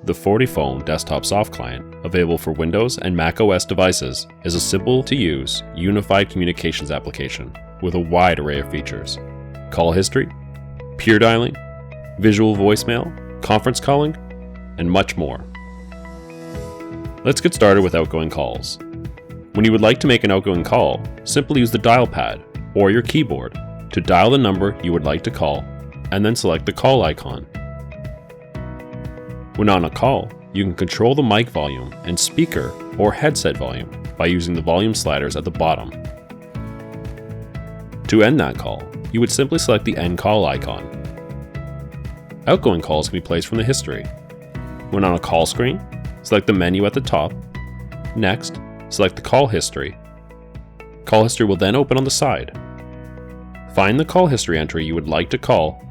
The FortiFone Desktop Softclient, available for Windows and Mac OS devices, is a simple-to-use, unified communications application with a wide array of features. Call history, peer dialing, visual voicemail, conference calling, and much more. Let's get started with outgoing calls. When you would like to make an outgoing call, simply use the dial pad or your keyboard to dial the number you would like to call and then select the call icon. When on a call, you can control the mic volume and speaker or headset volume by using the volume sliders at the bottom. To end that call, you would simply select the end call icon. Outgoing calls can be placed from the history. When on a call screen, select the menu at the top. Next, select the call history. Call history will then open on the side. Find the call history entry you would like to call,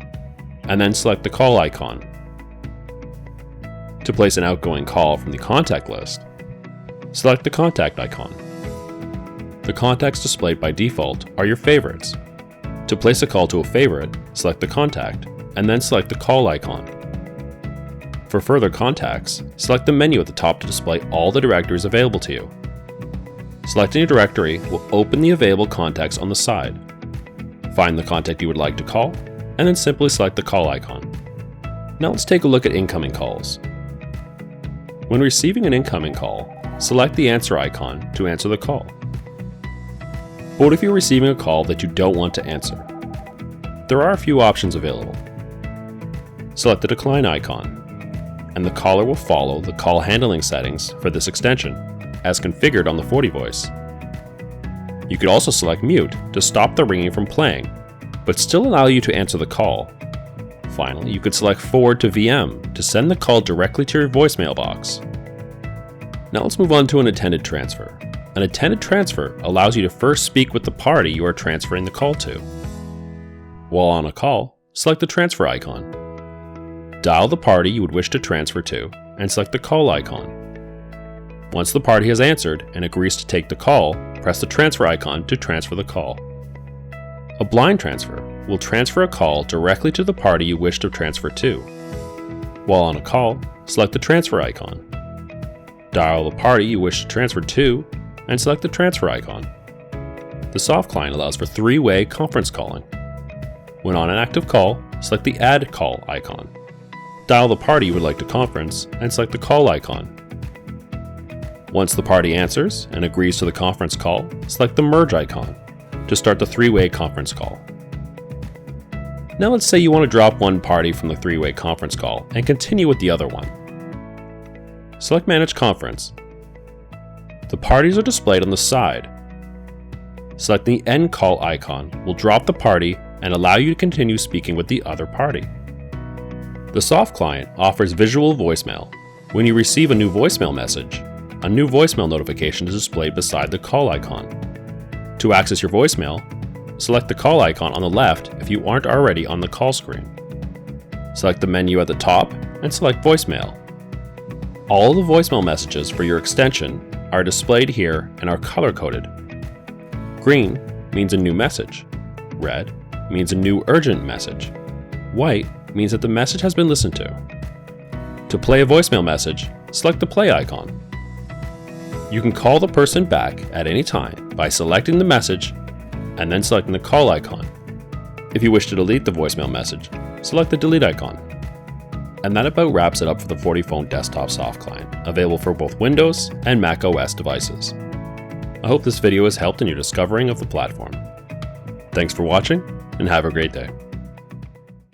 and then select the call icon. To place an outgoing call from the contact list, select the contact icon. The contacts displayed by default are your favorites. To place a call to a favorite, select the contact, and then select the call icon. For further contacts, select the menu at the top to display all the directories available to you. Selecting a directory will open the available contacts on the side. Find the contact you would like to call, and then simply select the call icon. Now let's take a look at incoming calls. When receiving an incoming call, select the answer icon to answer the call. But what if you're receiving a call that you don't want to answer? There are a few options available. Select the decline icon, and the caller will follow the call handling settings for this extension, as configured on the FortiVoice. You could also select mute to stop the ringing from playing, but still allow you to answer the call. Finally, you could select forward to VM to send the call directly to your voicemail box. Now let's move on to an attended transfer. An attended transfer allows you to first speak with the party you are transferring the call to. While on a call, select the transfer icon. Dial the party you would wish to transfer to and select the call icon. Once the party has answered and agrees to take the call, press the transfer icon to transfer the call. A blind transfer will transfer a call directly to the party you wish to transfer to. While on a call, select the transfer icon. Dial the party you wish to transfer to and select the transfer icon. The Softclient allows for three-way conference calling. When on an active call, select the Add Call icon. Dial the party you would like to conference and select the call icon. Once the party answers and agrees to the conference call, select the Merge icon to start the three-way conference call. Now let's say you want to drop one party from the three-way conference call and continue with the other one. Select Manage Conference. The parties are displayed on the side. Selecting the End Call icon will drop the party and allow you to continue speaking with the other party. The Softclient offers visual voicemail. When you receive a new voicemail message, a new voicemail notification is displayed beside the call icon. To access your voicemail, select the call icon on the left if you aren't already on the call screen. Select the menu at the top and select Voicemail. All the voicemail messages for your extension are displayed here and are color-coded. Green means a new message. Red means a new urgent message. White means that the message has been listened to. To play a voicemail message, select the play icon. You can call the person back at any time by selecting the message and then selecting the call icon. If you wish to delete the voicemail message, select the delete icon. And that about wraps it up for the FortiFone Desktop Softclient, available for both Windows and Mac OS devices. I hope this video has helped in your discovering of the platform. Thanks for watching, and have a great day.